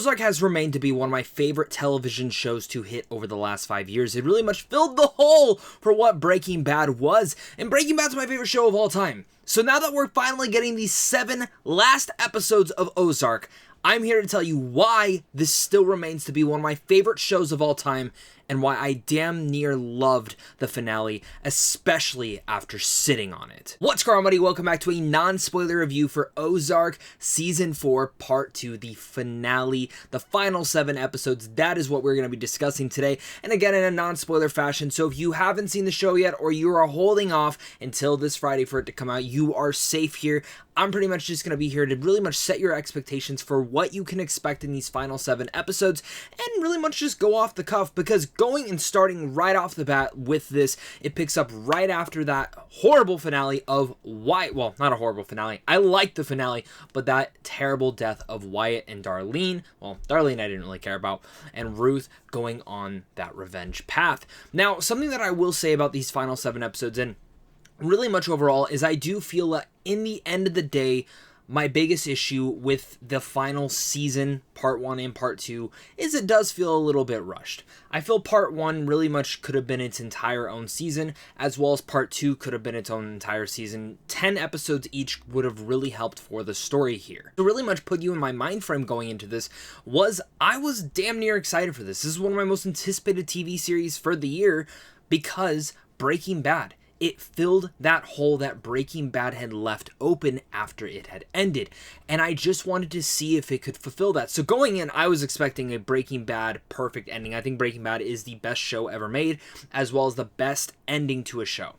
Ozark has remained to be one of my favorite television shows to hit over the last 5 years. It really much filled the hole for what Breaking Bad was, and Breaking Bad's my favorite show of all time. So now that we're finally getting these 7 last episodes of Ozark, I'm here to tell you why this still remains to be one of my favorite shows of all time, and why I damn near loved the finale, especially after sitting on it. What's going on, buddy? Welcome back to a non-spoiler review for Ozark Season 4, Part 2, the finale, the final 7 episodes. That is what we're going to be discussing today, and again, in a non-spoiler fashion. So if you haven't seen the show yet, or you are holding off until this Friday for it to come out, you are safe here. I'm pretty much just going to be here to really much set your expectations for what you can expect in these final 7 episodes, and really much just go off the cuff, because going and starting right off the bat with this, it picks up right after that horrible finale of Wyatt. Well, not a horrible finale. I liked the finale, but that terrible death of Wyatt and Darlene. Well, Darlene I didn't really care about, and Ruth going on that revenge path. Now, something that I will say about these final 7 episodes, and really much overall, is I do feel that in the end of the day, my biggest issue with the final season, Part 1 and Part 2, is it does feel a little bit rushed. I feel Part 1 really much could have been its entire own season, as well as Part 2 could have been its own entire season. 10 episodes each would have really helped for the story here. To really much put you in my mind frame going into this, I was damn near excited for this. This is one of my most anticipated TV series for the year, because Breaking Bad, it filled that hole that Breaking Bad had left open after it had ended, and I just wanted to see if it could fulfill that. So going in, I was expecting a Breaking Bad perfect ending. I think Breaking Bad is the best show ever made, as well as the best ending to a show.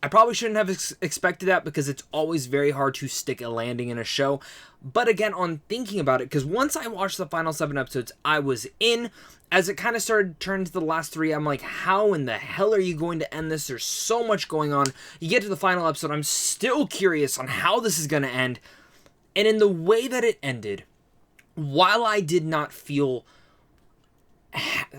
I probably shouldn't have expected that, because it's always very hard to stick a landing in a show. But again, on thinking about it, because once I watched the final 7 episodes, I was in. As it kind of started turning to the last 3, I'm like, how in the hell are you going to end this? There's so much going on. You get to the final episode, I'm still curious on how this is going to end. And in the way that it ended, while I did not feel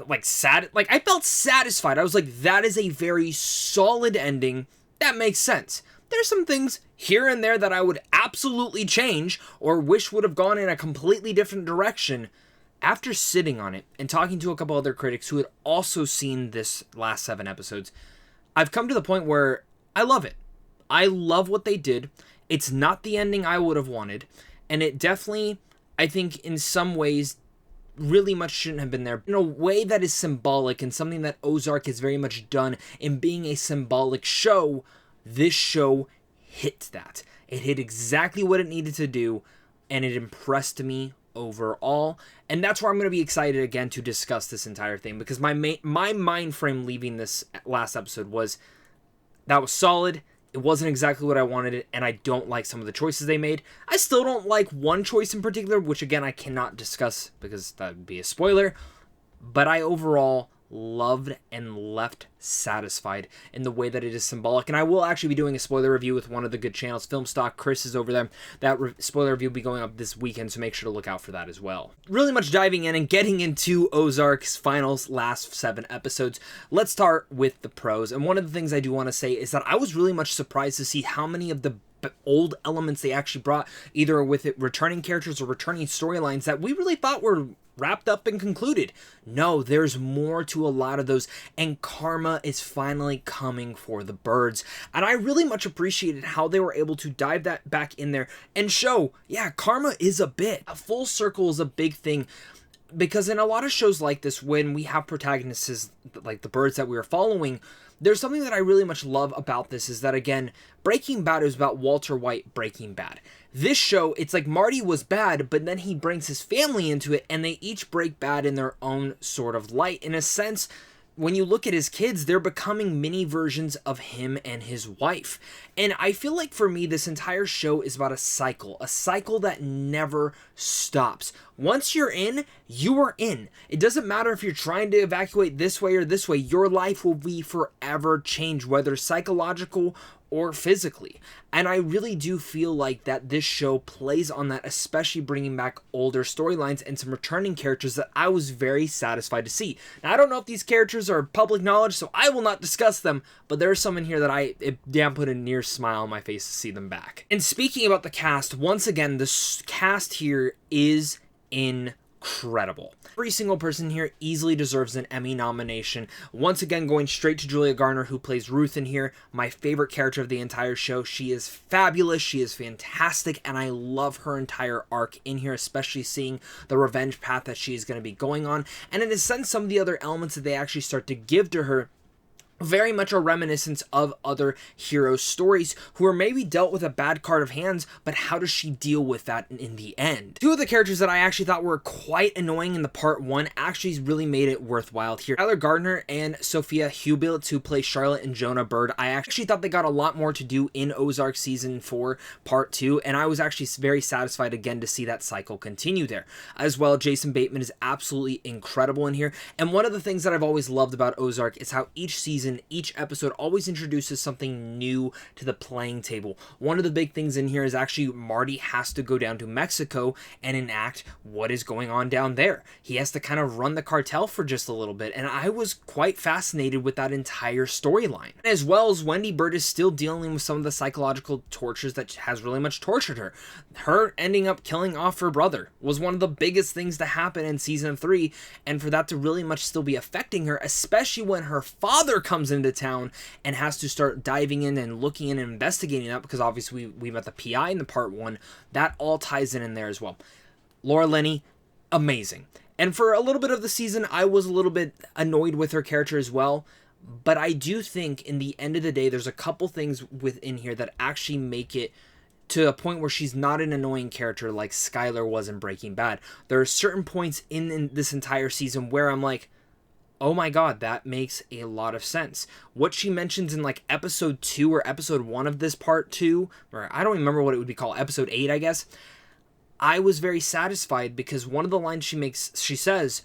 like sad, like I felt satisfied. I was like, that is a very solid ending. That makes sense. There's some things here and there that I would absolutely change or wish would have gone in a completely different direction. After sitting on it and talking to a couple other critics who had also seen this last 7 episodes, I've come to the point where I love it. I love what they did. It's not the ending I would have wanted, and it definitely, I think, in some ways, really much shouldn't have been there. In a way that is symbolic, and something that Ozark has very much done in being a symbolic show, this show hit that. It hit exactly what it needed to do, and it impressed me overall. And that's where I'm going to be excited again to discuss this entire thing, because my mind frame leaving this last episode was, that was solid. It wasn't exactly what I wanted it, and I don't like some of the choices they made. I still don't like one choice in particular, which again I cannot discuss because that would be a spoiler, but I overall loved and left satisfied in the way that it is symbolic. And I will actually be doing a spoiler review with one of the good channels, Film Stock. Chris is over there. That spoiler review will be going up this weekend, so make sure to look out for that as well. Really much diving in and getting into Ozark's finals last 7 episodes, let's start with the pros. And one of the things I do want to say is that I was really much surprised to see how many of the old elements they actually brought, either with it returning characters or returning storylines that we really thought were wrapped up and concluded. No, there's more to a lot of those, and karma is finally coming for the birds. And I really much appreciated how they were able to dive that back in there and show, yeah, karma is a bit. A full circle is a big thing, because in a lot of shows like this, when we have protagonists like the birds that we are following, there's something that I really much love about this, is that, again, Breaking Bad is about Walter White breaking bad. This show, it's like Marty was bad, but then he brings his family into it, and they each break bad in their own sort of light. In a sense, when you look at his kids, they're becoming mini versions of him and his wife. And I feel like for me, this entire show is about a cycle that never stops. Once you're in, you are in. It doesn't matter if you're trying to evacuate this way or this way, your life will be forever changed, whether psychological or physically. And I really do feel like that this show plays on that, especially bringing back older storylines and some returning characters that I was very satisfied to see. Now, I don't know if these characters are public knowledge, so I will not discuss them, but there's some in here that it damn put a near smile on my face to see them back. And speaking about the cast, once again, the cast here is in incredible. Every single person here easily deserves an Emmy nomination. Once again, going straight to Julia Garner, who plays Ruth in here, my favorite character of the entire show. She is fabulous, she is fantastic, and I love her entire arc in here, especially seeing the revenge path that she is going to be going on, and in a sense, some of the other elements that they actually start to give to her very much a reminiscence of other hero stories who are maybe dealt with a bad card of hands, but how does she deal with that in the end? Two of the characters that I actually thought were quite annoying in the part one actually really made it worthwhile here. Tyler Gardner and Sophia Hubitz, who play Charlotte and Jonah Bird, I actually thought they got a lot more to do in Ozark season 4 part 2, and I was actually very satisfied again to see that cycle continue there. As well, Jason Bateman is absolutely incredible in here, and one of the things that I've always loved about Ozark is how each season, each episode always introduces something new to the playing table. One of the big things in here is actually Marty has to go down to Mexico and enact what is going on down there. He has to kind of run the cartel for just a little bit, and I was quite fascinated with that entire storyline. As well as Wendy Bird is still dealing with some of the psychological tortures that has really much tortured her. Her ending up killing off her brother was one of the biggest things to happen in season 3, and for that to really much still be affecting her, especially when her father comes into town and has to start diving in and looking in and investigating that, because obviously we met the PI in the part 1. That all ties in there as well. Laura Linney, amazing. And for a little bit of the season, I was a little bit annoyed with her character as well. But I do think in the end of the day, there's a couple things within here that actually make it to a point where she's not an annoying character like Skylar was in Breaking Bad. There are certain points in this entire season where I'm like, oh my god, that makes a lot of sense. What she mentions in like episode 2 or episode 1 of this part 2, or I don't remember what it would be called, episode 8, I guess. I was very satisfied because one of the lines she says,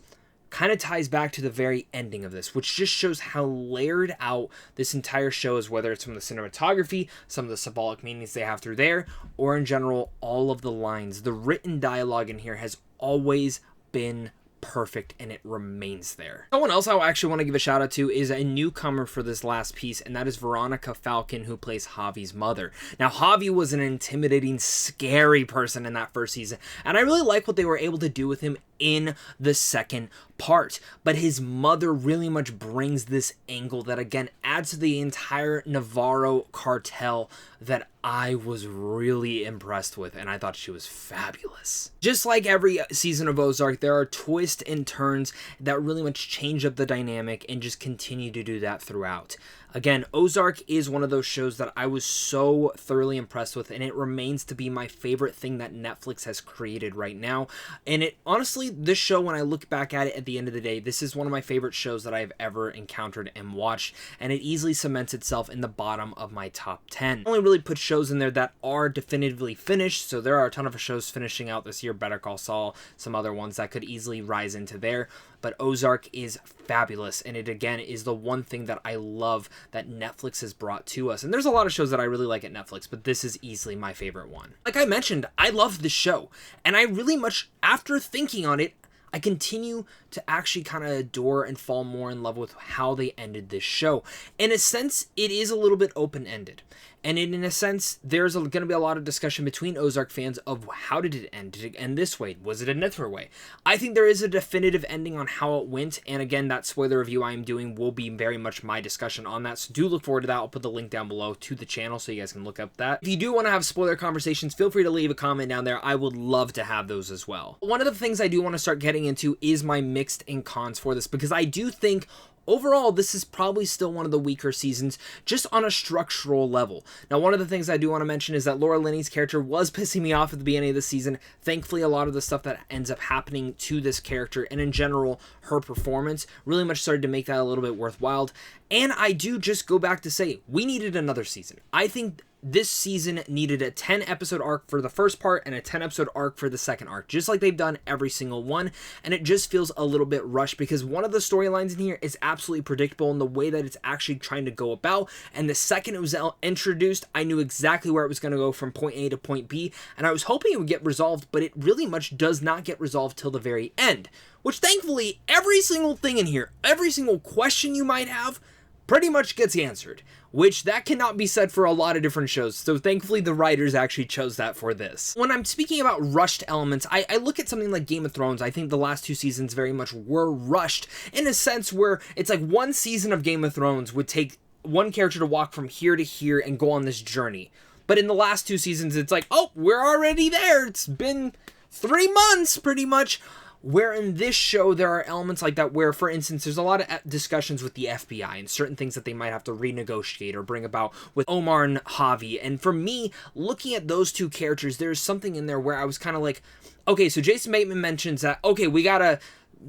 kind of ties back to the very ending of this, which just shows how layered out this entire show is, whether it's from the cinematography, some of the symbolic meanings they have through there, or in general, all of the lines. The written dialogue in here has always been perfect, and it remains there. Someone else I actually want to give a shout out to is a newcomer for this last piece, and that is Veronica Falcon, who plays Javi's mother. Now, Javi was an intimidating, scary person in that first season, and I really like what they were able to do with him in the second part, but his mother really much brings this angle that again adds to the entire Navarro cartel that I was really impressed with, and I thought she was fabulous. Just like every season of Ozark, there are twists and turns that really much change up the dynamic and just continue to do that throughout. Again, Ozark is one of those shows that I was so thoroughly impressed with, and it remains to be my favorite thing that Netflix has created right now. And it honestly, this show, when I look back at it at the end of the day, this is one of my favorite shows that I've ever encountered and watched, and it easily cements itself in the bottom of my top 10. I only really put shows in there that are definitively finished, so there are a ton of shows finishing out this year, Better Call Saul, some other ones that could easily rise into there. But Ozark is fabulous, and it again is the one thing that I love that Netflix has brought to us. And there's a lot of shows that I really like at Netflix, but this is easily my favorite one. Like I mentioned, I love this show, and I really much, after thinking on it, I continue to actually kind of adore and fall more in love with how they ended this show. In a sense, it is a little bit open-ended. And in a sense, there's going to be a lot of discussion between Ozark fans of how did it end? Did it end this way? Was it a different way? I think there is a definitive ending on how it went. And again, that spoiler review I am doing will be very much my discussion on that. So do look forward to that. I'll put the link down below to the channel so you guys can look up that. If you do want to have spoiler conversations, feel free to leave a comment down there. I would love to have those as well. One of the things I do want to start getting into is my mixed and cons for this, because I do think overall, this is probably still one of the weaker seasons, just on a structural level. Now, one of the things I do want to mention is that Laura Linney's character was pissing me off at the beginning of the season. Thankfully, a lot of the stuff that ends up happening to this character, and in general, her performance, really much started to make that a little bit worthwhile. And I do just go back to say, we needed another season. I think this season needed a 10-episode arc for the first part and a 10-episode arc for the second arc, just like they've done every single one, and it just feels a little bit rushed because one of the storylines in here is absolutely predictable in the way that it's actually trying to go about, and the second it was introduced, I knew exactly where it was going to go from point A to point B, and I was hoping it would get resolved, but it really much does not get resolved till the very end, which thankfully, every single thing in here, every single question you might have, pretty much gets answered, which that cannot be said for a lot of different shows, so thankfully the writers actually chose that for this. When I'm speaking about rushed elements, I look at something like Game of Thrones. I think the last 2 seasons very much were rushed, in a sense where it's like one season of Game of Thrones would take one character to walk from here to here and go on this journey. But in the last 2 seasons, it's like, oh, we're already there. It's been 3 months, pretty much. Where in this show, there are elements like that where, for instance, there's a lot of discussions with the FBI and certain things that they might have to renegotiate or bring about with Omar and Javi. And for me, looking at those 2 characters, there's something in there where I was kind of like, okay, so Jason Bateman mentions that, okay, we gotta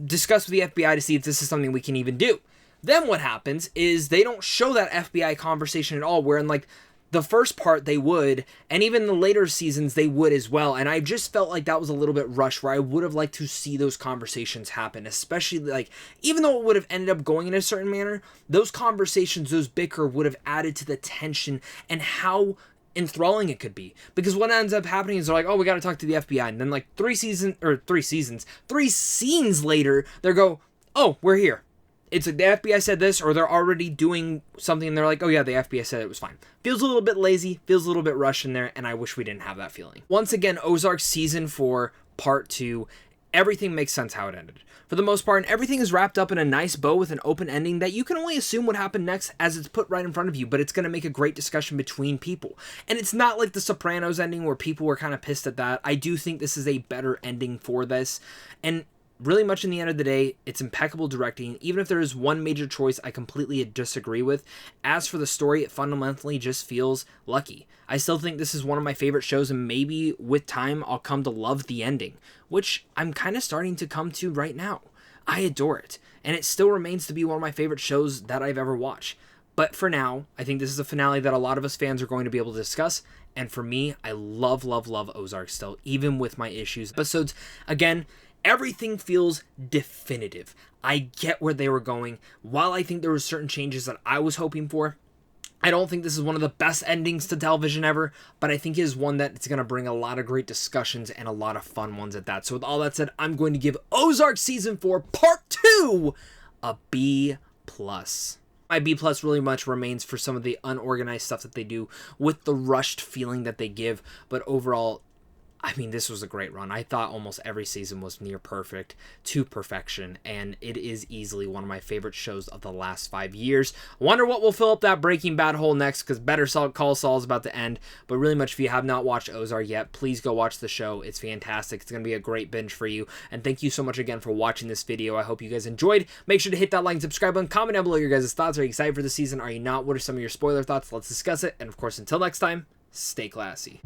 discuss with the FBI to see if this is something we can even do. Then what happens is they don't show that FBI conversation at all, where in like the first part they would, and even the later seasons they would as well. And I just felt like that was a little bit rushed, where I would have liked to see those conversations happen, especially like, even though it would have ended up going in a certain manner, those conversations, those bicker would have added to the tension and how enthralling it could be. Because what ends up happening is they're like, oh, we got to talk to the FBI. And then like 3 scenes later, they go, oh, we're here. It's like the FBI said this, or they're already doing something and they're like, oh yeah, the FBI said it was fine. Feels a little bit lazy, feels a little bit rushed in there, and I wish we didn't have that feeling. Once again, Ozark Season 4, Part 2, everything makes sense how it ended. For the most part, and everything is wrapped up in a nice bow with an open ending that you can only assume what happened next as it's put right in front of you, but it's going to make a great discussion between people. And it's not like the Sopranos ending where people were kind of pissed at that. I do think this is a better ending for this, and really much in the end of the day, it's impeccable directing. Even if there is one major choice I completely disagree with, as for the story, it fundamentally just feels lucky. I still think this is one of my favorite shows, and maybe with time I'll come to love the ending, which I'm kind of starting to come to right now. I adore it, and it still remains to be one of my favorite shows that I've ever watched. But for now, I think this is a finale that a lot of us fans are going to be able to discuss, and for me, I love Ozark still, even with my issues. Episodes, again, everything feels definitive. I get where they were going. While I think there were certain changes that I was hoping for, I don't think this is one of the best endings to television ever, but I think it is one that it's going to bring a lot of great discussions and a lot of fun ones at that. So with all that said, I'm going to give Ozark Season 4 Part 2 a B+. My B+ really much remains for some of the unorganized stuff that they do with the rushed feeling that they give, but overall, I mean, this was a great run. I thought almost every season was near perfect to perfection, and it is easily one of my favorite shows of the last 5 years. Wonder what will fill up that Breaking Bad hole next, because Better Call Saul is about to end. But really much, if you have not watched Ozark yet, please go watch the show. It's fantastic. It's going to be a great binge for you. And thank you so much again for watching this video. I hope you guys enjoyed. Make sure to hit that like and subscribe button. Comment down below your guys' thoughts. Are you excited for the season? Are you not? What are some of your spoiler thoughts? Let's discuss it. And of course, until next time, stay classy.